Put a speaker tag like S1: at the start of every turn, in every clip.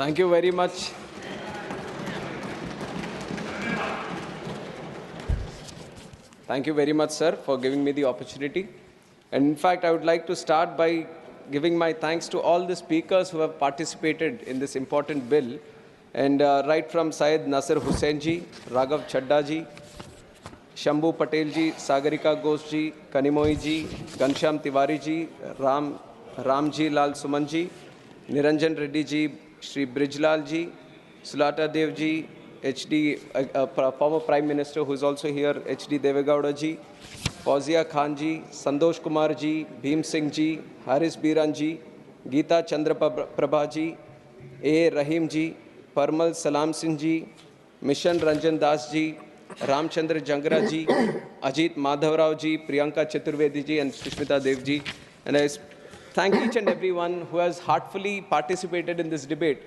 S1: Thank you very much. Thank you very much, sir, for giving me the opportunity. And in fact, I would like to start by giving my thanks to all the speakers who have participated in this important bill. And right from Syed Nasir Hussain ji, Raghav Chadda ji, Shambhu Patel ji, Sagarika Ghose ji, Kanimoy ji, Ghanshyam Tiwari ji, Ramji Lal Suman ji, Niranjan Reddy ji, Shri Brijlal ji, Sulata Dev ji, HD, former Prime Minister who is also here, HD Devegowda ji, Fauzia Khan ji, Santosh Kumar ji, Bhim Singh ji, Haris Biran ji, Geeta Chandra Prabha ji, A. Rahim ji, Parmal Salam Singh ji, Mission Ranjan Das ji, Ramchandra Jangra ji, Ajit Madhavrao ji, Priyanka Chaturvedi ji, and Sushmita Dev ji. And I thank each and everyone who has heartfully participated in this debate.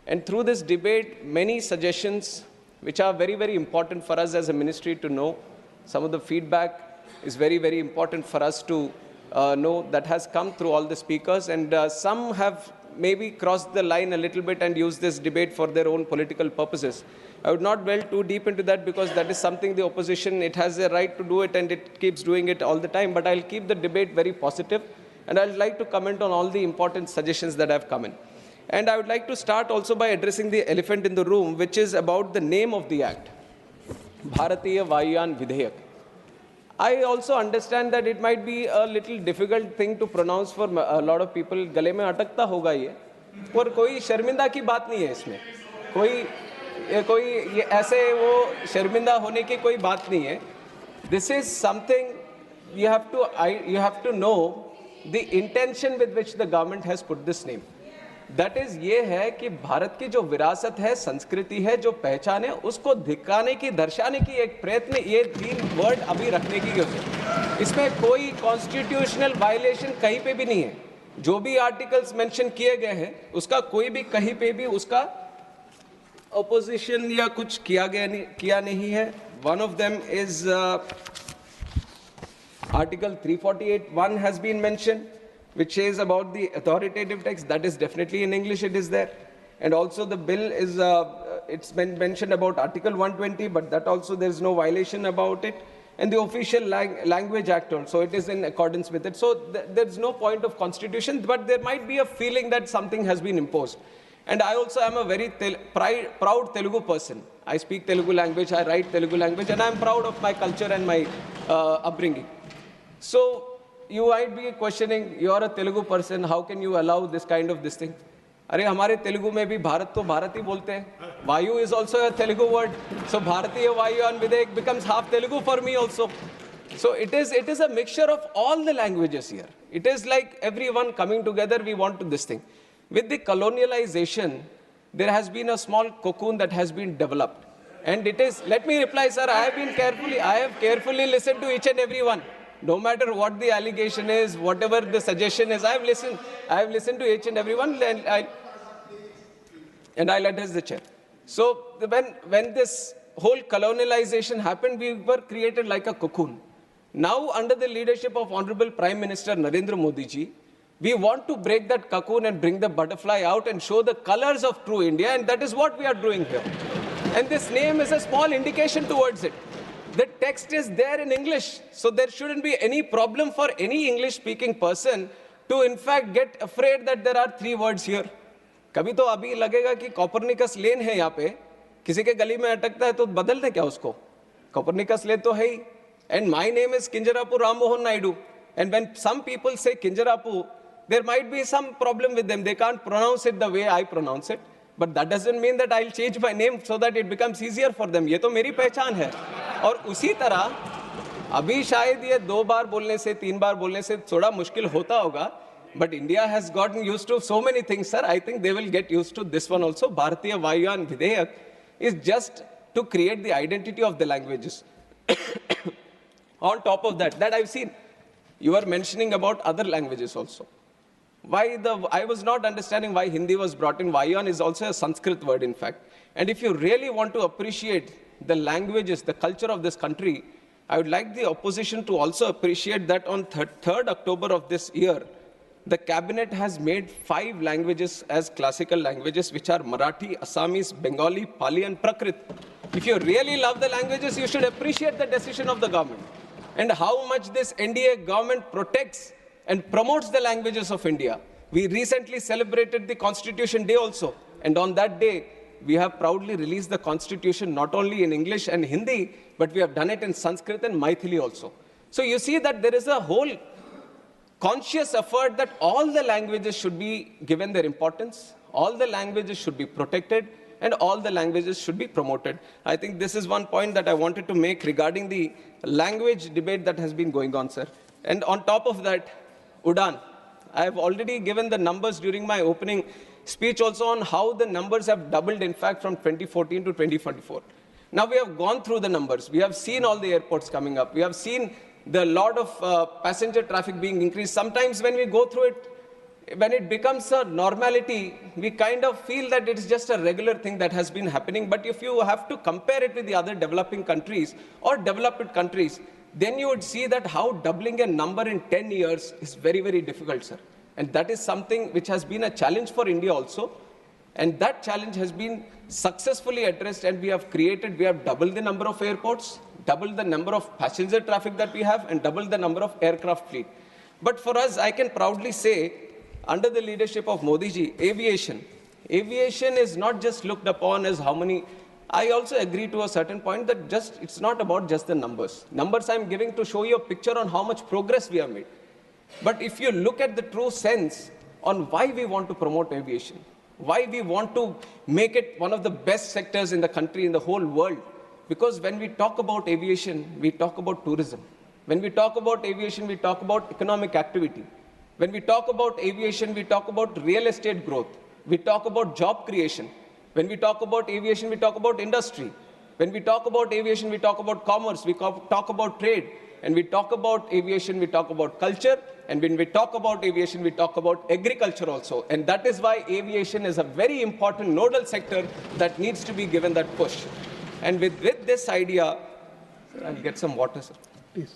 S1: And through this debate, many suggestions which are very, very important for us as a ministry to know. Some of the feedback is very, very important for us to know that has come through all the speakers. And some have maybe crossed the line a little bit and used this debate for their own political purposes. I would not delve too deep into that because that is something the opposition, it has a right to do it and it keeps doing it all the time. But I'll keep the debate very positive and I'd like to comment on all the important suggestions that have come in. And I would like to start also by addressing the elephant in the room, which is about the name of the act, Bharatiya Vayuyan Vidheyak. I also understand that it might be a little difficult thing to pronounce for a lot of people. गले में अटकता होगा ये, पर कोई शर्मिंदा की बात नहीं है इसमें. कोई ये ऐसे वो शर्मिंदा होने की कोई बात नहीं है. This is something you have to know the intention with which the government has put this name. That is ये है कि भारत की जो विरासत है, संस्कृति है, जो पहचान है, उसको दिखाने की, दर्शाने की एक प्रयत्न ये 3 वर्ड अभी रखने की है. इसमें कोई कॉन्स्टिट्यूशनल वायलेशन कहीं पे भी नहीं है. जो भी आर्टिकल्स मेंशन किए गए हैं, उसका कोई भी कहीं पे भी उसका ऑपोजिशन या कुछ किया नहीं है. One of them is Article 348(1) has been mentioned, which is about the authoritative text. That is definitely in English, it is there. And also the bill is, it's been mentioned about Article 120, but that also there is no violation about it. And the official language act also, it is in accordance with it. So there is no point of constitution, but there might be a feeling that something has been imposed. And I also am a very proud Telugu person. I speak Telugu language, I write Telugu language, and I am proud of my culture and my upbringing. So you might be questioning, you are a Telugu person, how can you allow this kind of this thing? अरे हमारे तेलुगु में भी भारत तो भारत ही बोलते हैं. Vayu is also a Telugu word. So Bharatiya Vayuyan Vidheyak becomes half Telugu for me also. So it is a mixture of all the languages here. It is like everyone coming together, we want to this thing. With the colonialization, there has been a small cocoon that has been developed. And it is, let me reply, sir, I have carefully listened to each and every one. No matter what the allegation is, whatever the suggestion is, I have listened to each and every one, and I'll address the chair. So when this whole colonialization happened, we were created like a cocoon. Now, under the leadership of Honorable Prime Minister Narendra Modi ji, we want to break that cocoon and bring the butterfly out and show the colors of true India, and that is what we are doing here. And this name is a small indication towards it. The text is there in English, so there shouldn't be any problem for any English-speaking person to in fact get afraid that there are 3 words here. कभी तो अभी लगेगा कि Copernicus lane है यहाँ पे, किसी के गली में अटकता है तो बदल दे क्या उसको? कॉपरनिकस लेन तो है ही. And my name is Kinjarapu Rammohan Naidu. And when some people say Kinjarapu, there might be some problem with them. They can't pronounce it the way I pronounce it. But that doesn't mean that I'll change my name so that it becomes easier for them. ये तो मेरी पहचान है. और उसी तरह अभी शायद ये 2 बार बोलने से 3 बार बोलने से थोड़ा मुश्किल होता होगा. But India has gotten used to so many things, sir. I think they will get used to this one also. Bharatiya Vayuyan Vidheyak is just to create the identity of the languages. On top of that I've seen, you are mentioning about other languages also. I was not understanding why Hindi was brought in. Vayuyan is also a Sanskrit word, in fact. And if you really want to appreciate the languages, the culture of this country, I would like the opposition to also appreciate that on 3rd October of this year, the cabinet has made 5 languages as classical languages, which are Marathi, Assamese, Bengali, Pali, and Prakrit. If you really love the languages, you should appreciate the decision of the government and how much this NDA government protects and promotes the languages of India. We recently celebrated the Constitution Day also, and on that day, we have proudly released the Constitution not only in English and Hindi, but we have done it in Sanskrit and Maithili also. So you see that there is a whole conscious effort that all the languages should be given their importance, all the languages should be protected, and all the languages should be promoted. I think this is one point that I wanted to make regarding the language debate that has been going on, sir. And on top of that, Udan. I have already given the numbers during my opening speech also on how the numbers have doubled, in fact, from 2014 to 2024. Now we have gone through the numbers. We have seen all the airports coming up. We have seen the lot of passenger traffic being increased. Sometimes when we go through it, when it becomes a normality, we kind of feel that it's just a regular thing that has been happening. But if you have to compare it with the other developing countries or developed countries, then you would see that how doubling a number in 10 years is very, very difficult, sir. And that is something which has been a challenge for India also. And that challenge has been successfully addressed, and we have doubled the number of airports, doubled the number of passenger traffic that we have, and doubled the number of aircraft fleet. But for us, I can proudly say, under the leadership of Modi ji, aviation is not just looked upon as how many. I also agree to a certain point that it's not about just the numbers. Numbers I'm giving to show you a picture on how much progress we have made. But if you look at the true sense on why we want to promote aviation, why we want to make it one of the best sectors in the country, in the whole world, because when we talk about aviation, we talk about tourism. When we talk about aviation, we talk about economic activity. When we talk about aviation, we talk about real estate growth. We talk about job creation. When we talk about aviation, we talk about industry. When we talk about aviation, we talk about commerce. We talk about trade. And we talk about aviation, we talk about culture. And when we talk about aviation, we talk about agriculture also. And that is why aviation is a very important nodal sector that needs to be given that push. And with this idea, I'll get some water, sir.
S2: Please.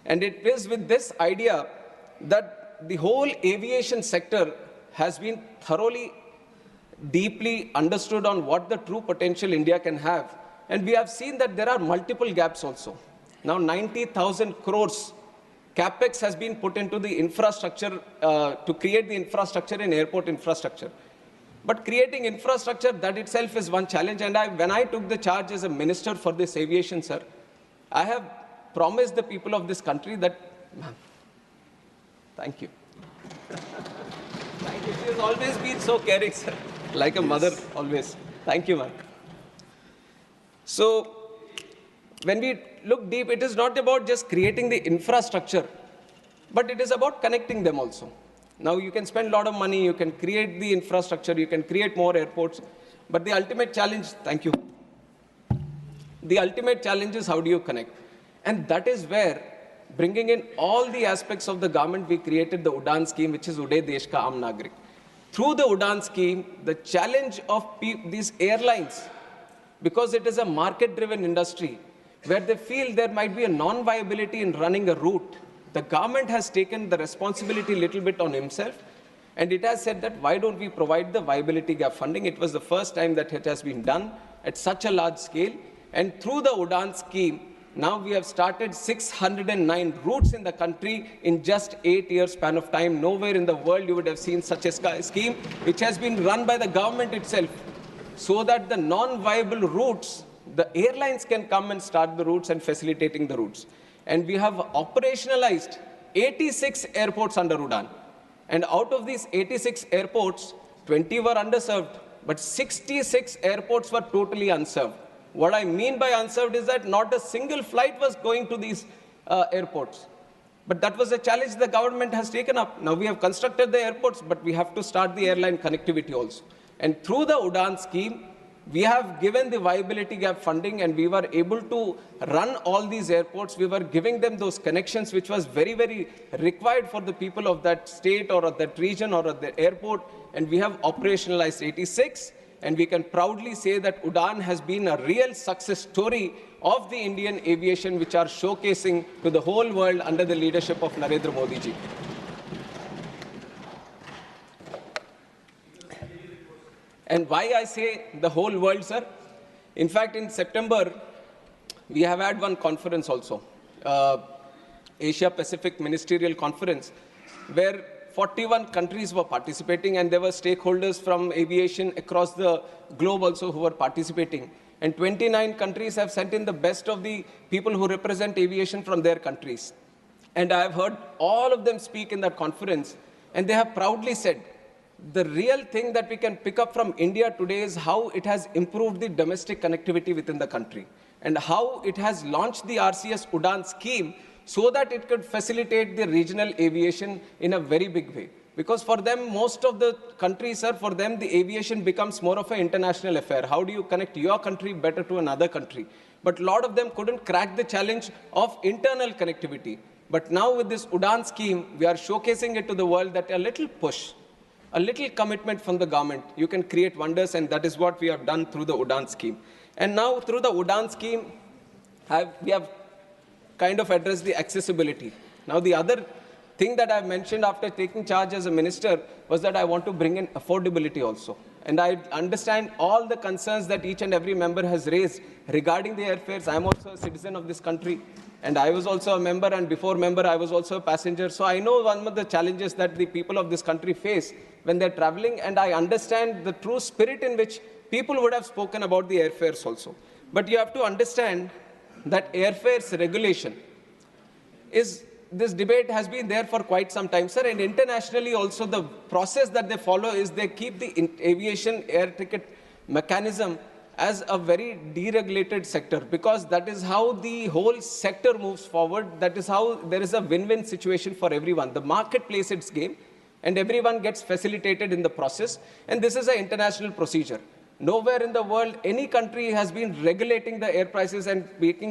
S1: And it is with this idea that the whole aviation sector has been thoroughly, deeply understood on what the true potential India can have. And we have seen that there are multiple gaps also. Now 90,000 crores capex has been put into the infrastructure to create the infrastructure in airport infrastructure. But creating infrastructure, that itself is one challenge. And when I took the charge as a minister for this aviation, sir, I have promised the people of this country that, ma'am, thank you. Thank you. She has always been so caring, sir. Like a mother, always. Thank you, ma'am. So, when we look deep, it is not about just creating the infrastructure, but it is about connecting them also. Now, you can spend a lot of money, you can create the infrastructure, you can create more airports, but the ultimate challenge, thank you. The ultimate challenge is how do you connect? And that is where, bringing in all the aspects of the government, we created the Udan scheme, which is Uday Desh Ka Aam Nagrik. Through the Udan scheme, the challenge of these airlines, because it is a market-driven industry, where they feel there might be a non-viability in running a route, the government has taken the responsibility a little bit on himself, and it has said that why don't we provide the viability gap funding? It was the first time that it has been done at such a large scale. And through the Udan scheme, now we have started 609 routes in the country in just 8 years span of time. Nowhere in the world you would have seen such a scheme, which has been run by the government itself, so that the non-viable routes, the airlines can come and start the routes and facilitating the routes. And we have operationalized 86 airports under Udan. And out of these 86 airports, 20 were underserved, but 66 airports were totally unserved. What I mean by unserved is that not a single flight was going to these airports. But that was a challenge the government has taken up. Now we have constructed the airports, but we have to start the airline connectivity also. And through the Udan scheme, we have given the viability gap funding, and we were able to run all these airports. We were giving them those connections, which was very, very required for the people of that state or of that region or of the airport. And we have operationalized 86. And we can proudly say that Udan has been a real success story of the Indian aviation, which are showcasing to the whole world under the leadership of Narendra Modi ji. And why I say the whole world, sir? In fact, in September, we have had one conference also, Asia Pacific Ministerial Conference, where 41 countries were participating, and there were stakeholders from aviation across the globe also who were participating. And 29 countries have sent in the best of the people who represent aviation from their countries. And I have heard all of them speak in that conference, and they have proudly said, the real thing that we can pick up from India today is how it has improved the domestic connectivity within the country, and how it has launched the RCS UDAN scheme so that it could facilitate the regional aviation in a very big way. Because for them, most of the countries, sir, for them, the aviation becomes more of an international affair. How do you connect your country better to another country? But a lot of them couldn't crack the challenge of internal connectivity. But now with this UDAN scheme, we are showcasing it to the world that a little push, a little commitment from the government, you can create wonders, and that is what we have done through the UDAN scheme. And now through the UDAN scheme, we have kind of addressed the accessibility. Now the other thing that I mentioned after taking charge as a minister was that I want to bring in affordability also. And I understand all the concerns that each and every member has raised regarding the airfares. I am also a citizen of this country, and I was also a member, and before member, I was also a passenger. So I know one of the challenges that the people of this country face when they're traveling, and I understand the true spirit in which people would have spoken about the airfares also. But you have to understand that airfares regulation is, this debate has been there for quite some time, sir, and internationally also the process that they follow is they keep the aviation air ticket mechanism as a very deregulated sector, because that is how the whole sector moves forward. That is how there is a win-win situation for everyone. The market plays its game, and everyone gets facilitated in the process, and this is an international procedure. Nowhere in the world, any country has been regulating the air prices and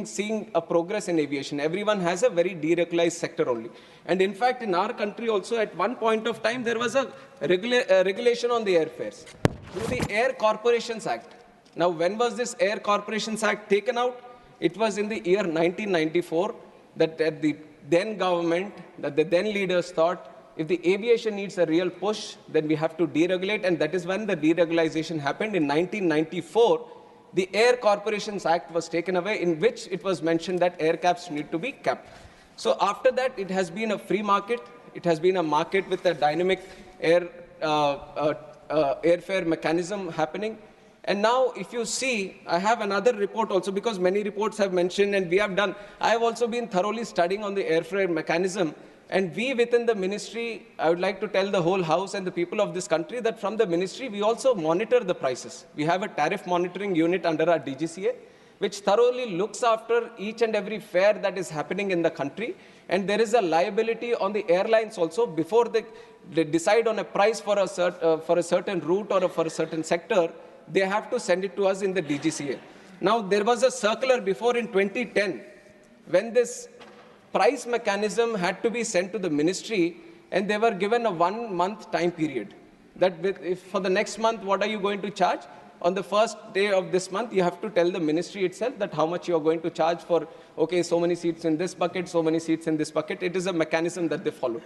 S1: seeing a progress in aviation. Everyone has a very deregularized sector only. And in fact, in our country also, at one point of time, there was a regulation on the airfares through the Air Corporations Act. Now, when was this Air Corporations Act taken out? It was in the year 1994 that the then government, that the then leaders thought, if the aviation needs a real push, then we have to deregulate, and that is when the deregulation happened. In 1994, the Air Corporations Act was taken away, in which it was mentioned that air caps need to be capped. So after that, it has been a free market. It has been a market with a dynamic airfare mechanism happening. And now, if you see, I have another report also, because many reports have mentioned, and we have done, I have also been thoroughly studying on the airfare mechanism. And we within the ministry, I would like to tell the whole house and the people of this country that from the ministry, we also monitor the prices. We have a tariff monitoring unit under our DGCA, which thoroughly looks after each and every fare that is happening in the country. And there is a liability on the airlines also. Before they decide on a price for a certain route or for a certain sector, they have to send it to us in the DGCA. Now, there was a circular before in 2010, when this price mechanism had to be sent to the ministry, and they were given a 1-month time period. That if for the next month, what are you going to charge? On the first day of this month, you have to tell the ministry itself that how much you are going to charge for, okay, so many seats in this bucket, so many seats in this bucket. It is a mechanism that they follow.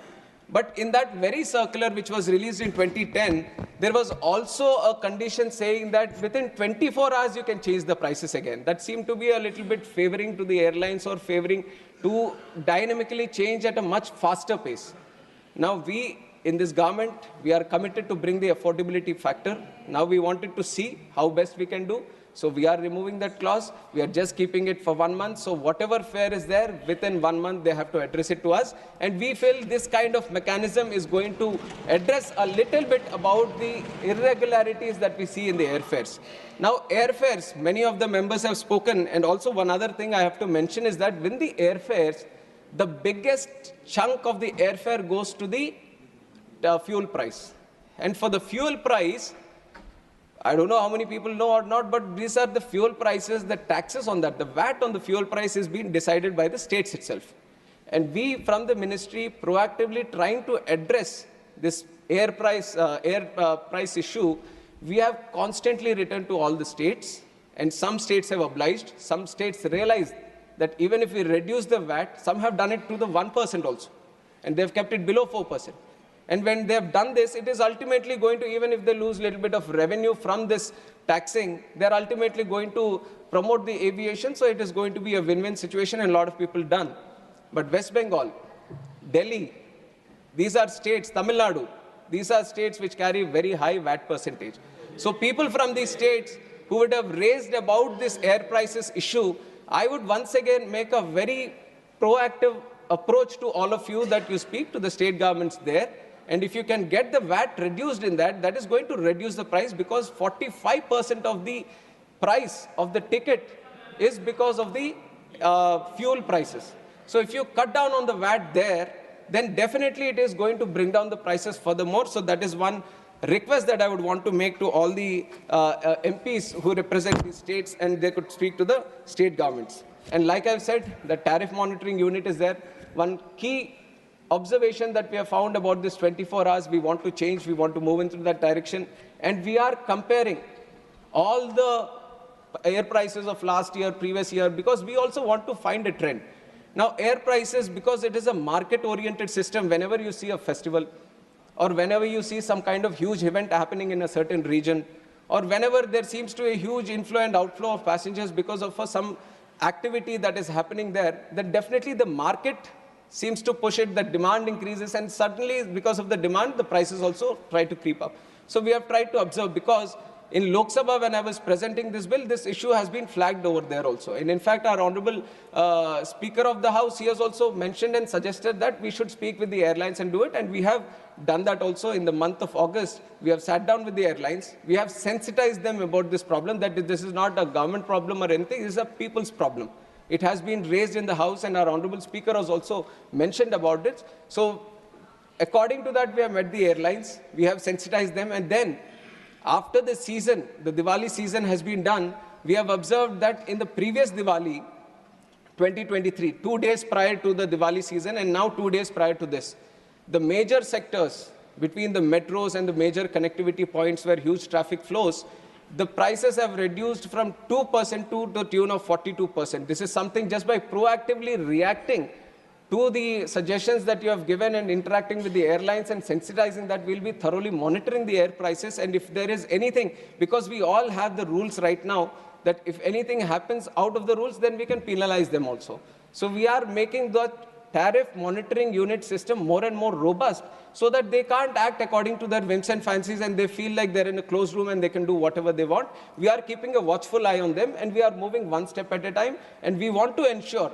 S1: But in that very circular, which was released in 2010, there was also a condition saying that within 24 hours, you can change the prices again. That seemed to be a little bit favoring to the airlines, or favoring to dynamically change at a much faster pace. Now, we in this government, we are committed to bring the affordability factor. Now we wanted to see how best we can do. So we are removing that clause. We are just keeping it for 1 month. So whatever fare is there, within 1 month, they have to address it to us. And we feel this kind of mechanism is going to address a little bit about the irregularities that we see in the airfares. Now, airfares, many of the members have spoken. And also one other thing I have to mention is that when the airfares, the biggest chunk of the airfare goes to the fuel price. And for the fuel price, I don't know how many people know or not, but these are the fuel prices, the taxes on that. The VAT on the fuel price is being decided by the states itself. And we, from the ministry, proactively trying to address this air price issue, we have constantly written to all the states, and some states have obliged. Some states realize that even if we reduce the VAT, some have done it to the 1% also, and they've kept it below 4%. And when they have done this, it is ultimately going to, even if they lose a little bit of revenue from this taxing, they're ultimately going to promote the aviation. So it is going to be a win-win situation and a lot of people done. But West Bengal, Delhi, these are states, Tamil Nadu, these are states which carry very high VAT percentage. So people from these states who would have raised about this air prices issue, I would once again make a very proactive approach to all of you that you speak to the state governments there. And if you can get the VAT reduced in that, that is going to reduce the price, because 45% of the price of the ticket is because of the fuel prices. So if you cut down on the VAT there, then definitely it is going to bring down the prices furthermore. So that is one request that I would want to make to all the MPs who represent the states, and they could speak to the state governments. And like I've said, the tariff monitoring unit is there. One key observation that we have found about this 24 hours, we want to change, we want to move into that direction. And we are comparing all the air prices of last year, previous year, because we also want to find a trend. Now, air prices, because it is a market-oriented system, whenever you see a festival, or whenever you see some kind of huge event happening in a certain region, or whenever there seems to be a huge inflow and outflow of passengers because of some activity that is happening there, then definitely the market seems to push it, the demand increases, and suddenly because of the demand, the prices also try to creep up. So we have tried to observe, because in Lok Sabha, when I was presenting this bill, this issue has been flagged over there also. And in fact, our Honorable Speaker of the House, he has also mentioned and suggested that we should speak with the airlines and do it. And we have done that also in the month of August. We have sat down with the airlines. We have sensitized them about this problem, that this is not a government problem or anything, this is a people's problem. It has been raised in the House, and our Honorable Speaker has also mentioned about it. So according to that, we have met the airlines, we have sensitized them, and then after the season, the Diwali season has been done, we have observed that in the previous Diwali, 2023, 2 days prior to the Diwali season and now 2 days prior to this, the major sectors between the metros and the major connectivity points where huge traffic flows, the prices have reduced from 2% to the tune of 42%. This is something just by proactively reacting to the suggestions that you have given and interacting with the airlines and sensitizing that, we'll be thoroughly monitoring the air prices. And if there is anything, because we all have the rules right now, that if anything happens out of the rules, then we can penalize them also. So we are making the tariff monitoring unit system more and more robust, so that they can't act according to their whims and fancies and they feel like they're in a closed room and they can do whatever they want. We are keeping a watchful eye on them, and we are moving one step at a time. And we want to ensure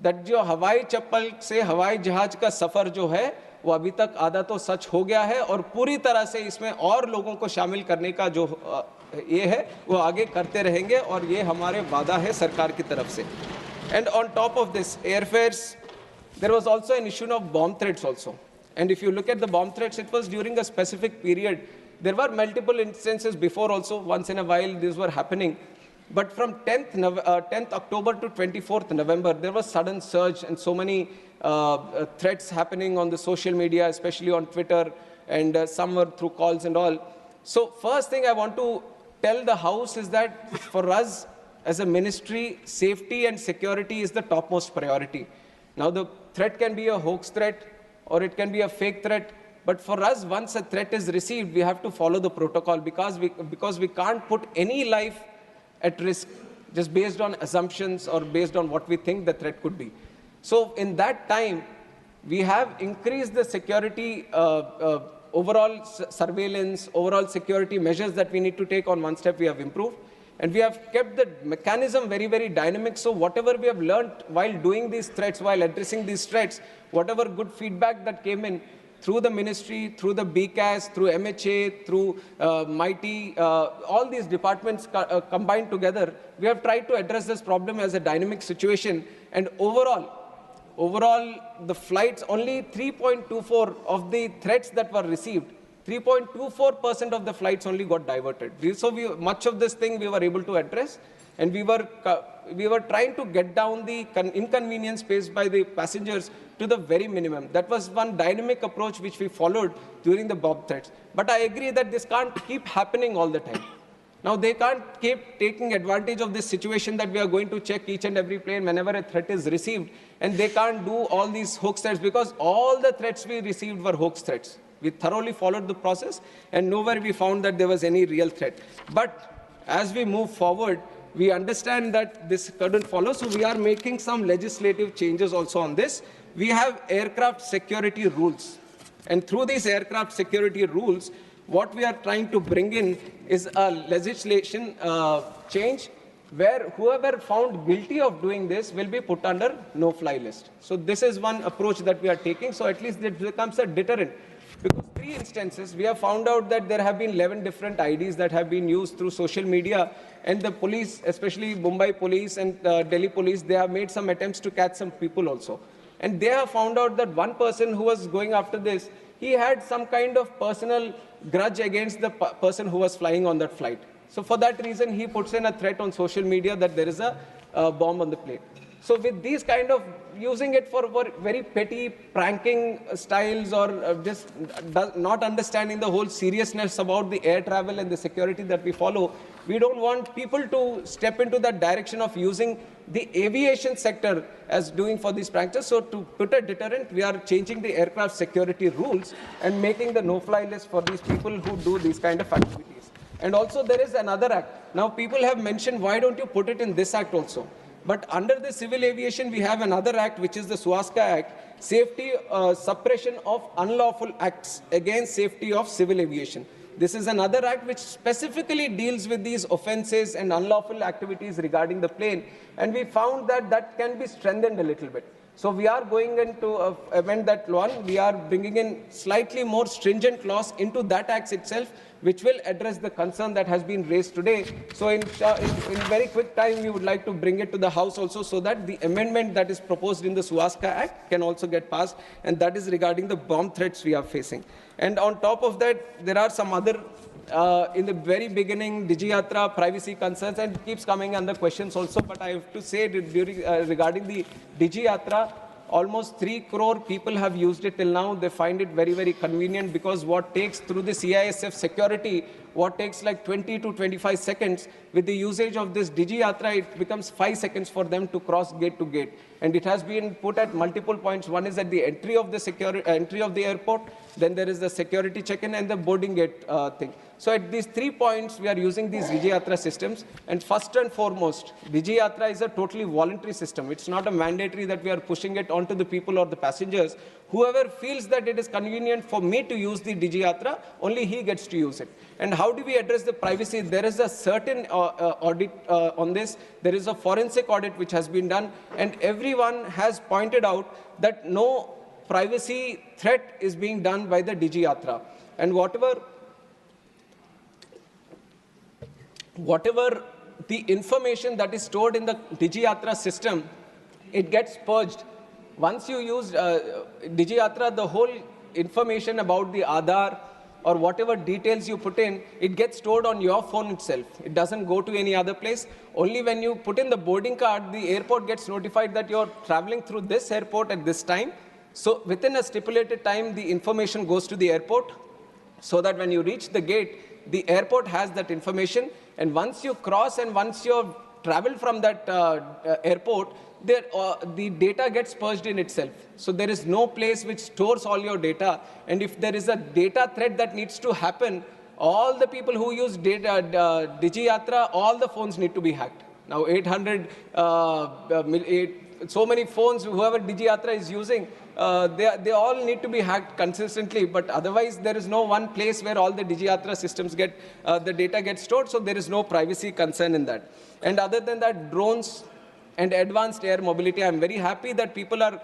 S1: that जो हवाई चप्पल से हवाई जहाज का सफ़र जो है, वो अभी तक आधा तो सच हो गया है, और पूरी तरह से इसमें और लोगों को शामिल करने का जो ये है, वो आगे करते रहेंगे, और ये हमारे वादा है सरकार की तरफ से. And on top of this, airfares, there was also an issue of bomb threats also. And if you look at the bomb threats, it was during a specific period. There were multiple instances before also, once in a while these were happening. But from 10th October to 24th November, there was sudden surge and so many threats happening on the social media, especially on Twitter, and some were through calls and all. So first thing I want to tell the House is that for us as a ministry, safety and security is the topmost priority. Now the threat can be a hoax threat or it can be a fake threat. But for us, once a threat is received, we have to follow the protocol, because we can't put any life at risk just based on assumptions or based on what we think the threat could be. So in that time, we have increased the security, overall surveillance, overall security measures that we need to take. On one step we have improved. And we have kept the mechanism very, very dynamic. So whatever we have learned while doing these threats, while addressing these threats, whatever good feedback that came in, through the ministry, through the BCAS, through MHA, through MITI, all these departments combined together, we have tried to address this problem as a dynamic situation. And overall, the flights, only 3.24 of the threats that were received, 3.24% of the flights only got diverted. So much of this thing we were able to address, and we were trying to get down the inconvenience faced by the passengers to the very minimum. That was one dynamic approach which we followed during the bomb threats. But I agree that this can't keep happening all the time. Now they can't keep taking advantage of this situation that we are going to check each and every plane whenever a threat is received, and they can't do all these hoax threats, because all the threats we received were hoax threats. We thoroughly followed the process, and nowhere we found that there was any real threat. But as we move forward, we understand that this couldn't follow, so we are making some legislative changes also on this. We have aircraft security rules, and through these aircraft security rules, what we are trying to bring in is a legislation change where whoever found guilty of doing this will be put under no-fly list. So this is one approach that we are taking, so at least it becomes a deterrent. Because 3 instances, we have found out that there have been 11 different IDs that have been used through social media, and the police, especially Mumbai police and Delhi police, they have made some attempts to catch some people also. And they have found out that one person who was going after this, he had some kind of personal grudge against the person who was flying on that flight. So for that reason, he puts in a threat on social media that there is a bomb on the plane. So with these kind of using it for very petty pranking styles, or just not understanding the whole seriousness about the air travel and the security that we follow, we don't want people to step into that direction of using the aviation sector as doing for these pranks. So to put a deterrent, we are changing the aircraft security rules and making the no-fly list for these people who do these kind of activities. And also there is another act. Now people have mentioned, why don't you put it in this act also? But under the civil aviation, we have another act, which is the Swastika Act, Safety Suppression of Unlawful Acts Against Safety of Civil Aviation. This is another act which specifically deals with these offenses and unlawful activities regarding the plane. And we found that that can be strengthened a little bit. So we are going into amend that law. We are bringing in slightly more stringent clause into that act itself, which will address the concern that has been raised today. So in very quick time, we would like to bring it to the House also, so that the amendment that is proposed in the Swastika Act can also get passed, and that is regarding the bomb threats we are facing. And on top of that, there are some other, in the very beginning, Digiyatra, privacy concerns, and it keeps coming under questions also, but I have to say that during, regarding the Digiyatra, almost 3 crore people have used it till now. They find it very, very convenient, because what takes through the CISF security, what takes like 20 to 25 seconds, with the usage of this Digiyatra, it becomes 5 seconds for them to cross gate to gate. And it has been put at multiple points. One is at the entry of the airport, then there is the security check-in and the boarding gate thing. So at these 3 points, we are using these Digiyatra systems. And first and foremost, Digiyatra is a totally voluntary system. It's not a mandatory that we are pushing it onto the people or the passengers. Whoever feels that it is convenient for me to use the Digiyatra, only he gets to use it. And how do we address the privacy? There is a certain audit on this. There is a forensic audit which has been done, and everyone has pointed out that no privacy threat is being done by the Digiyatra. And whatever the information that is stored in the Digiyatra system, it gets purged. Once you use Digiyatra, the whole information about the Aadhaar or whatever details you put in, it gets stored on your phone itself. It doesn't go to any other place. Only when you put in the boarding card, the airport gets notified that you're traveling through this airport at this time. So within a stipulated time, the information goes to the airport, so that when you reach the gate, the airport has that information. And once you cross and once you travel from that airport, the data gets purged in itself. So there is no place which stores all your data. And if there is a data threat that needs to happen, all the people who use Digiyatra, all the phones need to be hacked. Now 800, so many phones, whoever Digiyatra is using, they all need to be hacked consistently, but otherwise there is no one place where all the Digiyatra systems get, the data gets stored, so there is no privacy concern in that. And other than that, drones and advanced air mobility, I'm very happy that people are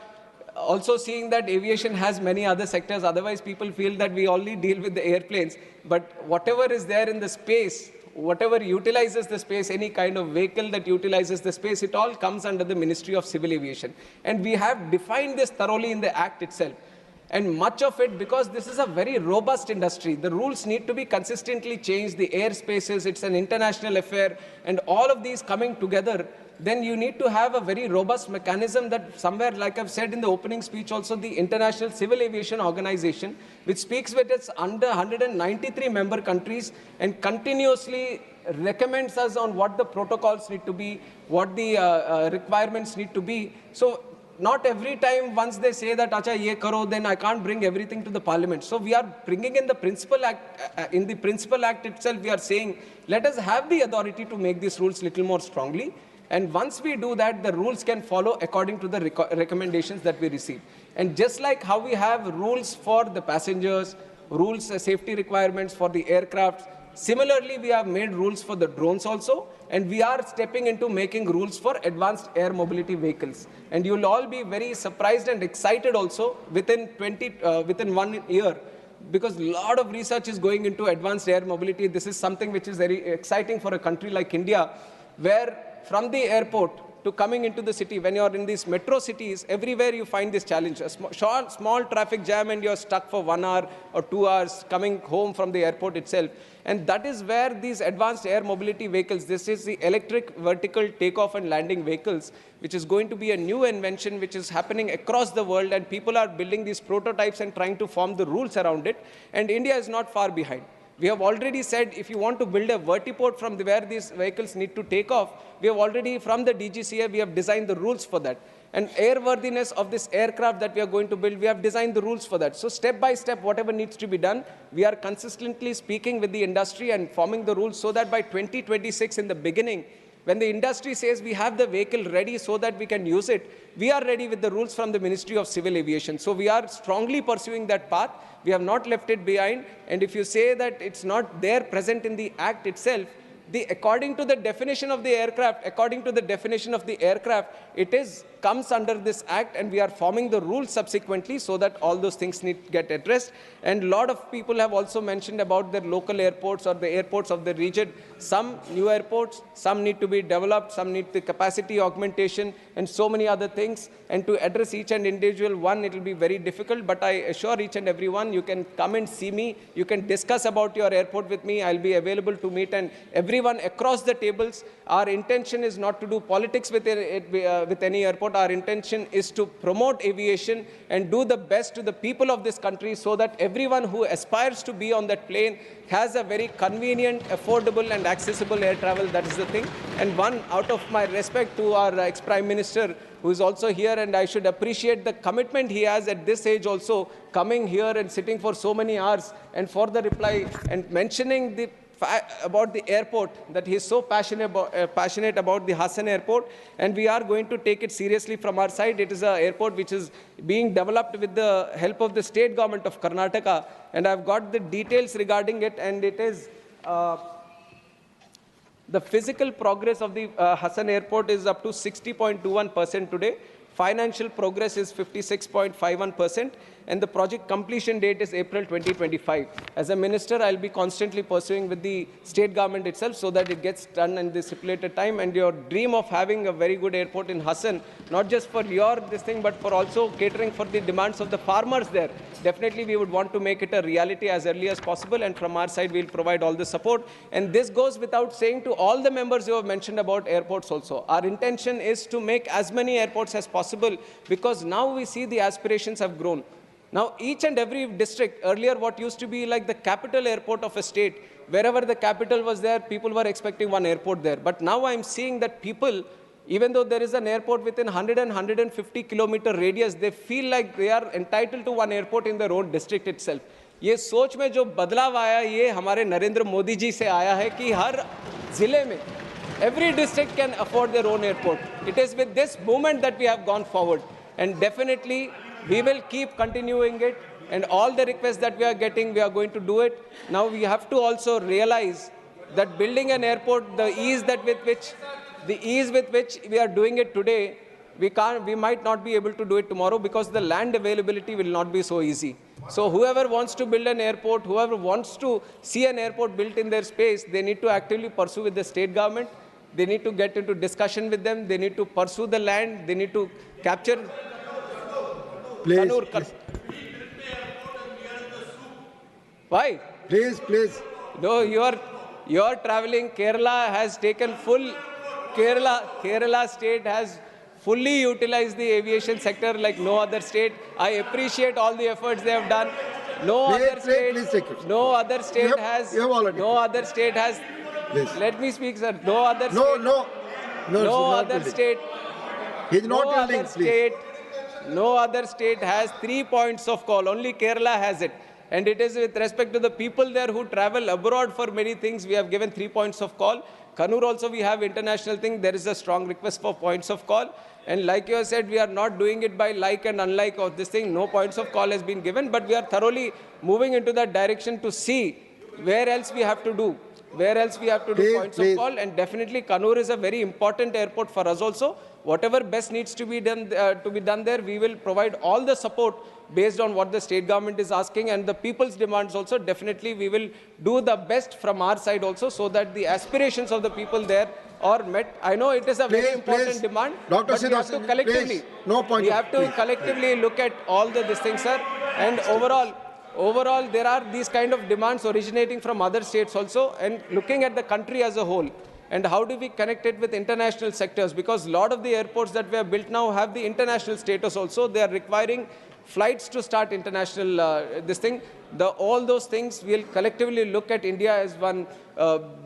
S1: also seeing that aviation has many other sectors. Otherwise, people feel that we only deal with the airplanes, but whatever is there in the space, whatever utilizes the space, any kind of vehicle that utilizes the space, it all comes under the Ministry of Civil Aviation. And we have defined this thoroughly in the Act itself. And much of it, because this is a very robust industry, the rules need to be consistently changed, the airspaces, it's an international affair, and all of these coming together, then you need to have a very robust mechanism that somewhere, like I've said in the opening speech also, the International Civil Aviation Organization, which speaks with its under 193 member countries and continuously recommends us on what the protocols need to be, what the requirements need to be. So not every time once they say that, acha, ye karo, then I can't bring everything to the parliament. So we are bringing in the principal act, in the principal act itself, we are saying, let us have the authority to make these rules little more strongly. And once we do that, the rules can follow according to the recommendations that we receive. And just like how we have rules for the passengers, rules, safety requirements for the aircraft, similarly, we have made rules for the drones also, and we are stepping into making rules for advanced air mobility vehicles. And you'll all be very surprised and excited also within 1 year, because a lot of research is going into advanced air mobility. This is something which is very exciting for a country like India, where from the airport to coming into the city, when you're in these metro cities, everywhere you find this challenge. A small traffic jam and you're stuck for 1 hour or 2 hours coming home from the airport itself. And that is where these advanced air mobility vehicles, this is the electric vertical takeoff and landing vehicles, which is going to be a new invention which is happening across the world, and people are building these prototypes and trying to form the rules around it. And India is not far behind. We have already said if you want to build a vertiport from where these vehicles need to take off, we have already, from the DGCA, we have designed the rules for that. And airworthiness of this aircraft that we are going to build, we have designed the rules for that. So step by step, whatever needs to be done, we are consistently speaking with the industry and forming the rules so that by 2026 in the beginning, when the industry says we have the vehicle ready so that we can use it, we are ready with the rules from the Ministry of Civil Aviation. So we are strongly pursuing that path. We have not left it behind. And if you say that it's not there present in the Act itself, according to the definition of the aircraft, it comes under this Act, and we are forming the rules subsequently so that all those things need to get addressed. And a lot of people have also mentioned about their local airports or the airports of the region. Some new airports, some need to be developed, some need the capacity augmentation, and so many other things. And to address each and individual one, it will be very difficult, but I assure each and every one, you can come and see me, you can discuss about your airport with me, I'll be available to meet, and everyone across the tables. Our intention is not to do politics with any airport. Our intention is to promote aviation and do the best to the people of this country so that everyone who aspires to be on that plane has a very convenient, affordable and accessible air travel. That is the thing. And one, out of my respect to our ex-Prime Minister, who is also here, and I should appreciate the commitment he has at this age also, coming here and sitting for so many hours, and for the reply and mentioning about the airport, that he is so passionate about the Hassan airport, and we are going to take it seriously from our side. It is an airport which is being developed with the help of the state government of Karnataka, and I've got the details regarding it, and it is the physical progress of the Hassan airport is up to 60.21% today. Financial progress is 56.51%, and the project completion date is April 2025. As a minister, I'll be constantly pursuing with the state government itself so that it gets done in the stipulated time. And your dream of having a very good airport in Hassan, not just for this thing, but for also catering for the demands of the farmers there, definitely we would want to make it a reality as early as possible, and from our side, we'll provide all the support. And this goes without saying to all the members who have mentioned about airports also. Our intention is to make as many airports as possible, because now we see the aspirations have grown. Now, each and every district, earlier what used to be like the capital airport of a state, wherever the capital was there, people were expecting one airport there. But now I'm seeing that people, even though there is an airport within 100 and 150 kilometer radius, they feel like they are entitled to one airport in their own district itself. ये सोच में जो बदलाव आया, ये हमारे नरेंद्र मोदी जी से आया है कि हर जिले में every district can afford their own airport. It is with this movement that we have gone forward, and definitely we will keep continuing it, and all the requests that we are getting, we are going to do it. Now we have to also realize that building an airport, the ease with which we are doing it today, we might not be able to do it tomorrow, because the land availability will not be so easy. So whoever wants to build an airport, whoever wants to see an airport built in their space, they need to actively pursue with the state government. They need to get into discussion with them. They need to pursue the land. They need to capture.
S2: Please.
S1: Why?
S2: Please.
S1: No, you are traveling. Kerala has taken full. Kerala state has fully utilized the aviation sector like no other state. I appreciate all the efforts they have done. No other state has.
S2: Please.
S1: Let me speak, sir. No other state.
S2: He's not yielding, please.
S1: No other state has 3 points of call. Only Kerala has it. And it is with respect to the people there who travel abroad for many things. We have given 3 points of call. Kannur also we have international thing. There is a strong request for points of call. And like you have said, we are not doing it by like and unlike of this thing. No points of call has been given, but we are thoroughly moving into that direction to see where else we have to do. Where else we have to do points of call. And definitely Kannur is a very important airport for us also. Whatever best needs to be done there, we will provide all the support based on what the state government is asking and the people's demands also. Definitely we will do the best from our side also so that the aspirations of the people there are met. I know it is a very important demand,
S2: Dr.
S1: but we have to collectively,
S2: No point
S1: we have to collectively look at all these things, sir. And overall, there are these kind of demands originating from other states also, and looking at the country as a whole. And how do we connect it with international sectors? Because a lot of the airports that we have built now have the international status also. They are requiring flights to start international all those things, we'll collectively look at India as one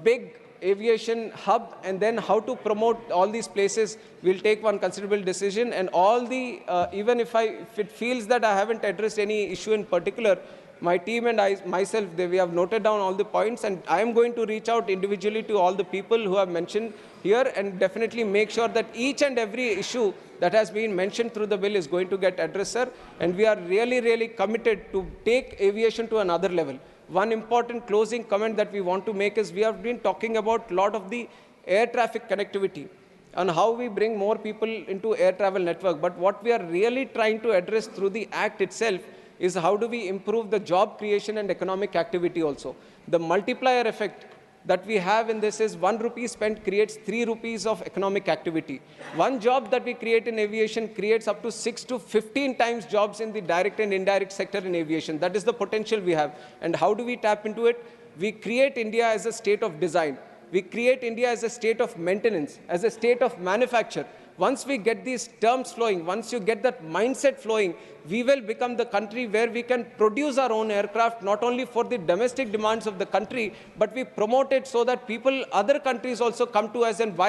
S1: big aviation hub, and then how to promote all these places. We'll take one considerable decision, and all the, even if it feels that I haven't addressed any issue in particular, my team and I myself, we have noted down all the points, and I am going to reach out individually to all the people who have mentioned here and definitely make sure that each and every issue that has been mentioned through the bill is going to get addressed, sir. And we are really, really committed to take aviation to another level. One important closing comment that we want to make is we have been talking about a lot of the air traffic connectivity and how we bring more people into air travel network. But what we are really trying to address through the act itself is how do we improve the job creation and economic activity also. The multiplier effect that we have in this is 1 rupee spent creates 3 rupees of economic activity. One job that we create in aviation creates up to 6 to 15 times jobs in the direct and indirect sector in aviation. That is the potential we have. And how do we tap into it? We create India as a state of design. We create India as a state of maintenance, as a state of manufacture. Once we get these terms flowing, once you get that mindset flowing, we will become the country where we can produce our own aircraft, not only for the domestic demands of the country, but we promote it so that people, other countries also come to us and buy